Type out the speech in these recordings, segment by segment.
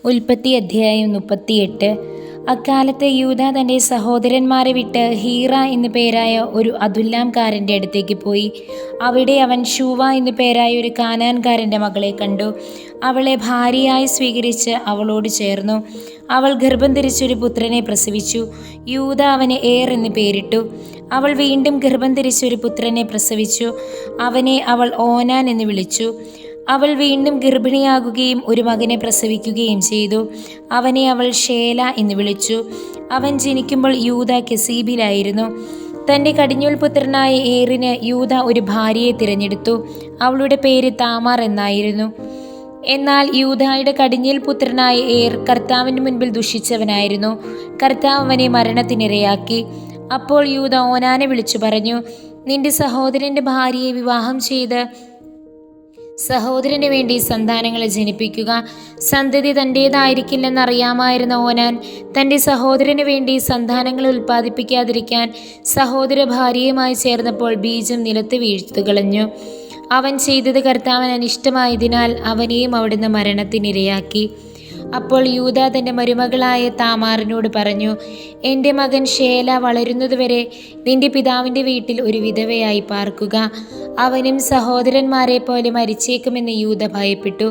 ഉൽപ്പത്തി അധ്യായം 38. അക്കാലത്ത് യൂദാ തൻ്റെ സഹോദരന്മാരെ വിട്ട് ഹീറ എന്നു പേരായ ഒരു അദുല്ലാംകാരൻ്റെ അടുത്തേക്ക് പോയി. അവിടെ അവൻ ശൂവ എന്നു പേരായ ഒരു കാനാൻകാരൻ്റെ മകളെ കണ്ടു. അവളെ ഭാര്യയായി സ്വീകരിച്ച് അവളോട് ചേർന്നു. അവൾ ഗർഭം ധരിച്ചൊരു പുത്രനെ പ്രസവിച്ചു. യൂദാ അവന് ഏർ എന്ന് പേരിട്ടു. അവൾ വീണ്ടും ഗർഭം ധരിച്ചൊരു പുത്രനെ പ്രസവിച്ചു. അവനെ അവൾ ഓനാൻ എന്ന് വിളിച്ചു. അവൾ വീണ്ടും ഗർഭിണിയാകുകയും ഒരു മകനെ പ്രസവിക്കുകയും ചെയ്തു. അവനെ അവൾ ഷേല എന്ന് വിളിച്ചു. അവൻ ജനിക്കുമ്പോൾ യൂദാ കെസീബിലായിരുന്നു. തൻ്റെ കടിഞ്ഞൂൽ പുത്രനായ ഏറിന് യൂദാ ഒരു ഭാര്യയെ തിരഞ്ഞെടുത്തു. അവളുടെ പേര് താമാർ എന്നായിരുന്നു. എന്നാൽ യൂദായുടെ കടിഞ്ഞൂൽ പുത്രനായ ഏർ കർത്താവിൻ്റെ മുൻപിൽ ദുഷിച്ചവനായിരുന്നു. കർത്താവ് അവനെ മരണത്തിനിരയാക്കി. അപ്പോൾ യൂദാ ഓനാനെ വിളിച്ചു പറഞ്ഞു, നിന്റെ സഹോദരൻ്റെ ഭാര്യയെ വിവാഹം ചെയ്ത് സഹോദരന് വേണ്ടി സന്താനങ്ങളെ ജനിപ്പിക്കുക. സന്തതി തൻ്റേതായിരിക്കില്ലെന്നറിയാമായിരുന്ന ഓനാൻ തൻ്റെ സഹോദരന് വേണ്ടി സന്താനങ്ങൾ ഉൽപ്പാദിപ്പിക്കാതിരിക്കാൻ സഹോദര ഭാര്യയുമായി ചേർന്നപ്പോൾ ബീജം നിലത്ത് വീഴ്ത്തു കളഞ്ഞു. അവൻ ചെയ്തത് കർത്താവിന് അനിഷ്ടമായതിനാൽ അവനെയും അവിടുന്ന് മരണത്തിനിരയാക്കി. അപ്പോൾ യൂദാ തൻ്റെ മരുമകളായ താമാറിനോട് പറഞ്ഞു, എൻ്റെ മകൻ ഷേല വളരുന്നതുവരെ നിന്റെ പിതാവിൻ്റെ വീട്ടിൽ ഒരു വിധവയായി പാർക്കുക. അവനും സഹോദരന്മാരെ പോലെ മരിച്ചേക്കുമെന്ന് യൂദാ ഭയപ്പെട്ടു.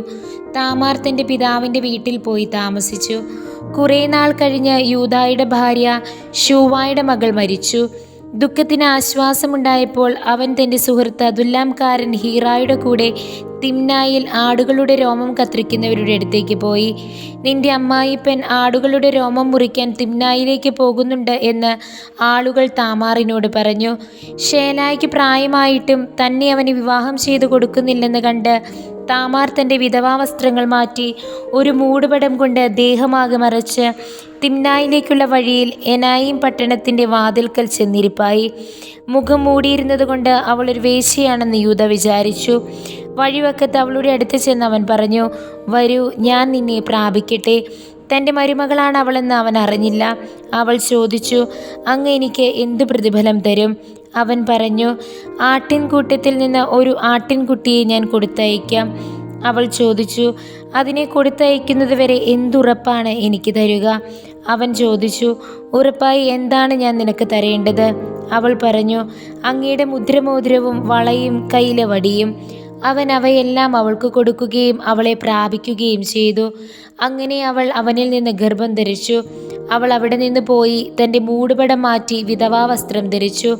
താമാർ തൻ്റെ പിതാവിൻ്റെ വീട്ടിൽ പോയി താമസിച്ചു. കുറേ നാൾ കഴിഞ്ഞ് യൂദായുടെ ഭാര്യ ശൂവായുടെ മകൾ മരിച്ചു. ദുഃഖത്തിന് ആശ്വാസമുണ്ടായപ്പോൾ അവൻ തൻ്റെ സുഹൃത്ത് അദുല്ലാംകാരൻ ഹീറായുടെ കൂടെ തിമ്നായിൽ ആടുകളുടെ രോമം കത്തിരിക്കുന്നവരുടെ അടുത്തേക്ക് പോയി. നിന്റെ അമ്മായിപ്പൻ ആടുകളുടെ രോമം മുറിക്കാൻ തിമ്നായിലേക്ക് പോകുന്നുണ്ട് എന്ന് ആളുകൾ താമാറിനോട് പറഞ്ഞു. ഷേലായ്ക്ക് പ്രായമായിട്ടും തന്നെ അവന് വിവാഹം ചെയ്തു കൊടുക്കുന്നില്ലെന്ന് കണ്ട് താമാർ തൻ്റെ വിധവാവസ്ത്രങ്ങൾ മാറ്റി ഒരു മൂടുപടം കൊണ്ട് ദേഹമാകെ മറച്ച് തിമ്നായിലേക്കുള്ള വഴിയിൽ എനായിം പട്ടണത്തിൻ്റെ വാതിൽക്കൽ ചെന്നിരിപ്പായി. മുഖം മൂടിയിരുന്നത് കൊണ്ട് അവൾ ഒരു വേശ്യയാണെന്ന് യൂദാ വിചാരിച്ചു. വഴിവക്കത്ത് അവളുടെ അടുത്ത് ചെന്ന് അവൻ പറഞ്ഞു, വരൂ, ഞാൻ നിന്നെ പ്രാപിക്കട്ടെ. തൻ്റെ മരുമകളാണ് അവളെന്ന് അവൻ അറിഞ്ഞില്ല. അവൾ ചോദിച്ചു, അങ്ങ് എനിക്ക് എന്തു പ്രതിഫലം തരും? അവൻ പറഞ്ഞു, ആട്ടിൻകൂട്ടത്തിൽ നിന്ന് ഒരു ആട്ടിൻകുട്ടിയെ ഞാൻ കൊടുത്തയക്കാം. അവൾ ചോദിച്ചു, അതിനെ കൊടുത്തയക്കുന്നത് വരെ എന്തുറപ്പാണ് എനിക്ക് തരുക? അവൻ ചോദിച്ചു, ഉറപ്പായി എന്താണ് ഞാൻ നിനക്ക് തരേണ്ടത്? അവൾ പറഞ്ഞു, അങ്ങയുടെ മുദ്രമോതിരവും വളയും കയ്യിലെ വടിയും. അവൻ അവയെല്ലാം അവൾക്ക് കൊടുക്കുകയും അവളെ പ്രാപിക്കുകയും ചെയ്തു. അങ്ങനെ അവൾ അവനിൽ നിന്ന് ഗർഭം ധരിച്ചു. അവൾ അവിടെ നിന്ന് പോയി തൻ്റെ മൂടുപടം മാറ്റി വിധവാവസ്ത്രം ധരിച്ചു.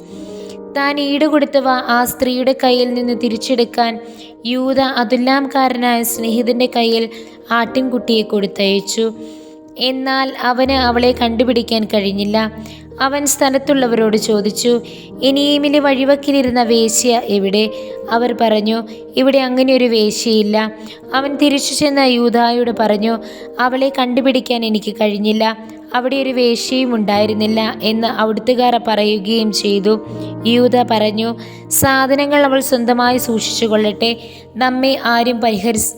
താൻ ഈടുകൊടുത്തവ ആ സ്ത്രീയുടെ കയ്യിൽ നിന്ന് തിരിച്ചെടുക്കാൻ യൂദാ അദുല്ലാംകാരനായ സ്നേഹിതൻ്റെ കയ്യിൽ ആട്ടിൻകുട്ടിയെ കൊടുത്തയച്ചു. എന്നാൽ അവന് അവളെ കണ്ടുപിടിക്കാൻ കഴിഞ്ഞില്ല. അവൻ സ്ഥലത്തുള്ളവരോട് ചോദിച്ചു, എനീമിലെ വഴിവക്കിലിരുന്ന വേശ്യ എവിടെ? അവർ പറഞ്ഞു, ഇവിടെ അങ്ങനെ ഒരു വേശ്യയില്ല. അവൻ തിരിച്ചു ചെന്ന യൂദായോട് പറഞ്ഞു, അവളെ കണ്ടുപിടിക്കാൻ എനിക്ക് കഴിഞ്ഞില്ല. അവിടെ ഒരു വേശ്യയും ഉണ്ടായിരുന്നില്ല എന്ന് അവിടുത്തുകാർ പറയുകയും ചെയ്തു. യൂദാ പറഞ്ഞു, സാധനങ്ങൾ അവൾ സ്വന്തമായി സൂക്ഷിച്ചു കൊള്ളട്ടെ. നമ്മെ ആരും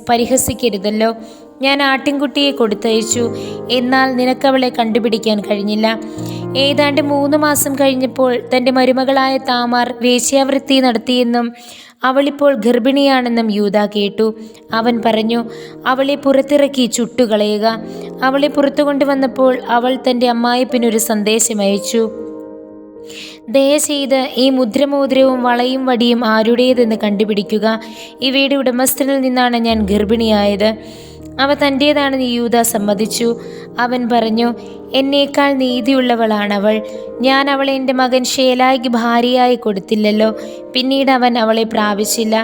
പരിഹസിക്കരുതല്ലോ. ഞാൻ ആട്ടിൻകുട്ടിയെ കൊടുത്തയച്ചു, എന്നാൽ നിനക്കവളെ കണ്ടുപിടിക്കാൻ കഴിഞ്ഞില്ല. ഏതാണ്ട് 3 മാസം കഴിഞ്ഞപ്പോൾ തൻ്റെ മരുമകളായ താമാർ വേശ്യാവൃത്തി നടത്തിയെന്നും അവളിപ്പോൾ ഗർഭിണിയാണെന്നും യൂദാ കേട്ടു. അവൻ പറഞ്ഞു, അവളെ പുറത്തിറക്കി ചുട്ടുകളയുക. അവളെ പുറത്തു കൊണ്ടുവന്നപ്പോൾ അവൾ തൻ്റെ അമ്മായിപ്പനൊരു സന്ദേശം അയച്ചു, ദയചെയ്ത് ഈ മുദ്രമോതിരവും വളയും വടിയും ആരുടേതെന്ന് കണ്ടുപിടിക്കുക. ഇവയുടെ ഉടമസ്ഥനിൽ നിന്നാണ് ഞാൻ ഗർഭിണിയായത്. അവ തൻ്റേതാണെന്ന് യൂദാ സമ്മതിച്ചു. അവൻ പറഞ്ഞു, എന്നേക്കാൾ നീതിയുള്ളവളാണവൾ. ഞാൻ അവളെ എൻ്റെ മകൻ ഷേലായ്ക്ക് ഭാര്യയായി കൊടുത്തില്ലല്ലോ. പിന്നീട് അവൻ അവളെ പ്രാപിച്ചില്ല.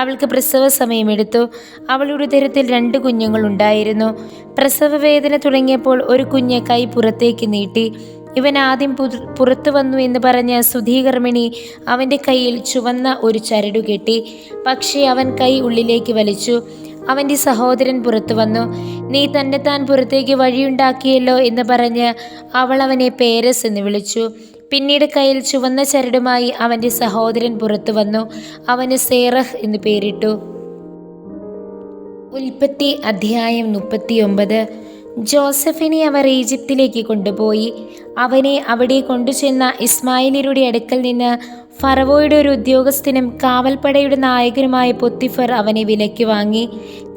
അവൾക്ക് പ്രസവ സമയമെടുത്തു. അവളുടെ ഉദരത്തിൽ 2 കുഞ്ഞുങ്ങളുണ്ടായിരുന്നു. പ്രസവ വേദന തുടങ്ങിയപ്പോൾ ഒരു കുഞ്ഞ് കൈ പുറത്തേക്ക് നീട്ടി. ഇവൻ ആദ്യം പുറത്തു വന്നു എന്ന് പറഞ്ഞ് സുധീകർമ്മിണി അവൻ്റെ കയ്യിൽ ചുവന്ന ഒരു ചരടു കെട്ടി. പക്ഷേ അവൻ കൈ ഉള്ളിലേക്ക് വലിച്ചു. അവൻ്റെ സഹോദരൻ പുറത്തു വന്നു. നീ തന്നെത്താൻ പുറത്തേക്ക് വഴിയുണ്ടാക്കിയല്ലോ എന്ന് പറഞ്ഞ് അവൾ അവനെ പേരസ് എന്ന് വിളിച്ചു. പിന്നീട് കയ്യിൽ ചുവന്ന ചരടുമായി അവൻ്റെ സഹോദരൻ പുറത്തു വന്നു. അവന് സേറഹ് എന്ന് പേരിട്ടു. ഉൽപ്പത്തി അധ്യായം 39. ജോസഫിനെ അവർ ഈജിപ്തിലേക്ക് കൊണ്ടുപോയി. അവനെ അവിടെ കൊണ്ടുചെന്ന ഇസ്മായിലരുടെ അടുക്കൽ നിന്ന് ഫറവോയുടെ ഒരു ഉദ്യോഗസ്ഥനും കാവൽപ്പടയുടെ നായകനുമായ പൊത്തിഫർ അവനെ വിലയ്ക്ക് വാങ്ങി.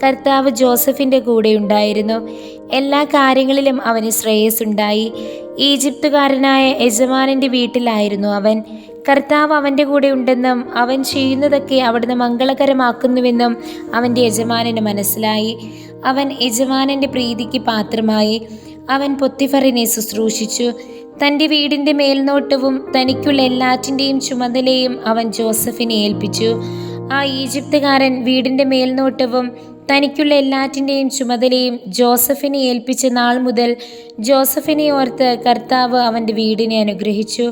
കർത്താവ് ജോസഫിൻ്റെ കൂടെ ഉണ്ടായിരുന്നു. എല്ലാ കാര്യങ്ങളിലും അവന് ശ്രേയസ്സുണ്ടായി. ഈജിപ്തുകാരനായ യജമാനൻ്റെ വീട്ടിലായിരുന്നു അവൻ. കർത്താവ് അവൻ്റെ കൂടെ ഉണ്ടെന്നും അവൻ ചെയ്യുന്നതൊക്കെ അവിടുന്ന് മംഗളകരമാക്കുന്നുവെന്നും അവൻ്റെ യജമാനന് മനസ്സിലായി. അവൻ യജമാനൻ്റെ പ്രീതിക്ക് പാത്രമായി. അവൻ പൊത്തിഫറിനെ ശുശ്രൂഷിച്ചു. തൻ്റെ വീടിൻ്റെ മേൽനോട്ടവും തനിക്കുള്ള എല്ലാറ്റിൻ്റെയും ചുമതലയും അവൻ ജോസഫിനെ ഏൽപ്പിച്ചു. ആ ഈജിപ്തുകാരൻ വീടിൻ്റെ മേൽനോട്ടവും തനിക്കുള്ള എല്ലാറ്റിൻ്റെയും ചുമതലയും ജോസഫിനെ ഏൽപ്പിച്ച നാൾ മുതൽ ജോസഫിനെ ഓർത്ത് കർത്താവ് അവൻ്റെ വീടിനെ അനുഗ്രഹിച്ചു.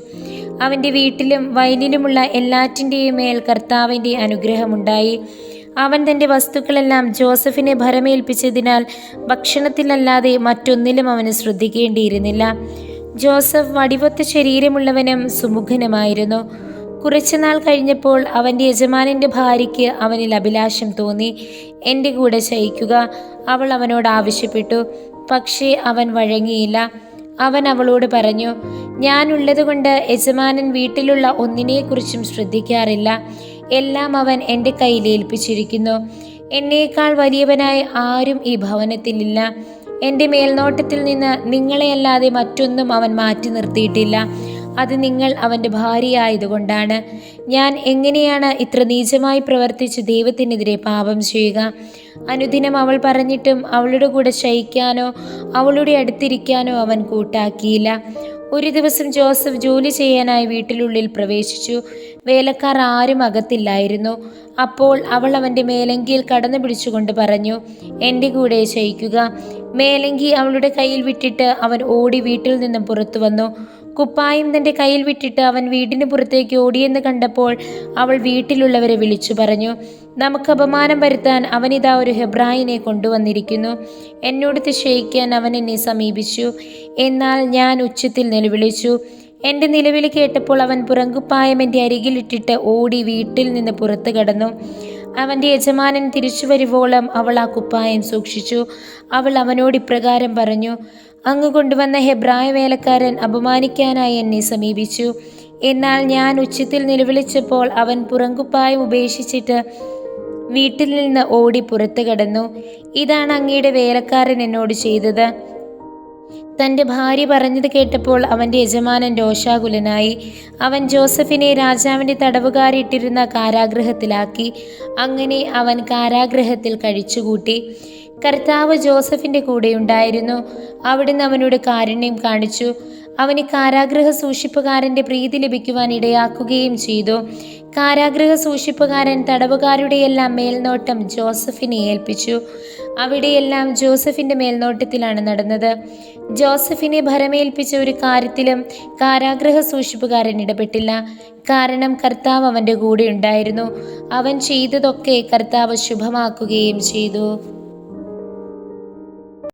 അവൻ്റെ വീട്ടിലും വയലിലുമുള്ള എല്ലാറ്റിൻ്റെയും മേൽ കർത്താവിൻ്റെ അനുഗ്രഹമുണ്ടായി. അവൻ തൻ്റെ വസ്തുക്കളെല്ലാം ജോസഫിനെ ഭരമേൽപ്പിച്ചതിനാൽ ഭക്ഷണത്തിലല്ലാതെ മറ്റൊന്നിലും അവന് ശ്രദ്ധിക്കേണ്ടിയിരുന്നില്ല. ജോസഫ് വടിവൊത്ത ശരീരമുള്ളവനും സുമുഖനുമായിരുന്നു. കുറച്ചുനാൾ കഴിഞ്ഞപ്പോൾ അവൻ്റെ യജമാനൻ്റെ ഭാര്യയ്ക്ക് അവനിൽ അഭിലാഷം തോന്നി. എൻ്റെ കൂടെ ശയിക്കുക അവൾ അവനോട് ആവശ്യപ്പെട്ടു. പക്ഷേ അവൻ വഴങ്ങിയില്ല. അവൻ അവളോട് പറഞ്ഞു, ഞാനുള്ളതുകൊണ്ട് യജമാനൻ വീട്ടിലുള്ള ഒന്നിനെക്കുറിച്ചും ശ്രദ്ധിക്കാറില്ല. എല്ലാം അവൻ എൻ്റെ കയ്യിൽ ഏൽപ്പിച്ചിരിക്കുന്നു. എന്നേക്കാൾ വലിയവനായി ആരും ഈ ഭവനത്തിലില്ല. എൻ്റെ മേൽനോട്ടത്തിൽ നിന്ന് നിങ്ങളെയല്ലാതെ മറ്റൊന്നും അവൻ മാറ്റി നിർത്തിയിട്ടില്ല. അത് നിങ്ങൾ അവൻ്റെ ഭാര്യയായതുകൊണ്ടാണ്. ഞാൻ എങ്ങനെയാണ് ഇത്ര നീചമായി പ്രവർത്തിച്ച് ദൈവത്തിനെതിരെ പാപം ചെയ്യുക? അനുദിനം അവൾ പറഞ്ഞിട്ടും അവളുടെ കൂടെ ശയിക്കാനോ അവളുടെ അടുത്തിരിക്കാനോ അവൻ കൂട്ടാക്കിയില്ല. ഒരു ദിവസം ജോസഫ് ജോലി ചെയ്യാനായി വീട്ടിനുള്ളിൽ പ്രവേശിച്ചു. വേലക്കാർ ആരും അകത്തില്ലായിരുന്നു. അപ്പോൾ അവൾ അവൻ്റെ മേലങ്കിയിൽ കടന്നു പിടിച്ചുകൊണ്ട് പറഞ്ഞു, എൻ്റെ കൂടെ ശയിക്കുക. മേലങ്കി അവളുടെ കയ്യിൽ വിട്ടിട്ട് അവൻ ഓടി വീട്ടിൽ നിന്നും പുറത്തു വന്നു. കുപ്പായം തൻ്റെ കയ്യിൽ വിട്ടിട്ട് അവൻ വീടിന് പുറത്തേക്ക് ഓടിയെന്ന് കണ്ടപ്പോൾ അവൾ വീട്ടിലുള്ളവരെ വിളിച്ചു പറഞ്ഞു, നമുക്ക് അപമാനം വരുത്താൻ അവനിതാ ഒരു ഹെബ്രായിനെ കൊണ്ടുവന്നിരിക്കുന്നു. എന്നോട് ക്ഷയിക്കാൻ അവൻ എന്നെ സമീപിച്ചു. എന്നാൽ ഞാൻ ഉച്ചത്തിൽ നിലവിളിച്ചു. എൻ്റെ നിലവിളി കേട്ടപ്പോൾ അവൻ പുറങ്കുപ്പായം എൻ്റെ അരികിലിട്ടിട്ട് ഓടി വീട്ടിൽ നിന്ന് പുറത്തു കടന്നു. അവൻ്റെ യജമാനൻ തിരിച്ചു വരുവോളം അവൾ ആ കുപ്പായം സൂക്ഷിച്ചു. അവൾ അവനോട് ഇപ്രകാരം പറഞ്ഞു, അങ്ങ് കൊണ്ടുവന്ന ഹെബ്രായ വേലക്കാരൻ അപമാനിക്കാനായി എന്നെ സമീപിച്ചു. എന്നാൽ ഞാൻ ഉച്ചത്തിൽ നിലവിളിച്ചപ്പോൾ അവൻ പുറങ്കുപ്പായം ഉപേക്ഷിച്ചിട്ട് വീട്ടിൽ നിന്ന് ഓടി പുറത്തു കടന്നു. ഇതാണ് അങ്ങയുടെ വേലക്കാരൻ എന്നോട് ചെയ്തത്. തൻ്റെ ഭാര്യ പറഞ്ഞത് കേട്ടപ്പോൾ അവൻ്റെ യജമാനൻ രോഷാകുലനായി. അവൻ ജോസഫിനെ രാജാവിൻ്റെ തടവുകാരിട്ടിരുന്ന കാരാഗൃഹത്തിലാക്കി. അങ്ങനെ അവൻ കാരാഗൃഹത്തിൽ കഴിച്ചുകൂട്ടി. കർത്താവ് ജോസഫിൻ്റെ കൂടെയുണ്ടായിരുന്നു. അവിടുന്ന് അവനോട് കാരുണ്യം കാണിച്ചു. അവന് കാരാഗൃഹ സൂക്ഷിപ്പുകാരൻ്റെ പ്രീതി ലഭിക്കുവാൻ ഇടയാക്കുകയും ചെയ്തു. കാരാഗൃഹ സൂക്ഷിപ്പുകാരൻ തടവുകാരുടെയെല്ലാം മേൽനോട്ടം ജോസഫിനെ ഏൽപ്പിച്ചു. അവിടെയെല്ലാം ജോസഫിൻ്റെ മേൽനോട്ടത്തിലാണ് നടന്നത്. ജോസഫിനെ ഭരമേൽപ്പിച്ച ഒരു കാര്യത്തിലും കാരാഗൃഹ സൂക്ഷിപ്പുകാരൻ ഇടപെട്ടില്ല. കാരണം കർത്താവ് അവൻ്റെ കൂടെ ഉണ്ടായിരുന്നു. അവൻ ചെയ്തതൊക്കെ കർത്താവ് ശുഭമാക്കുകയും ചെയ്തു.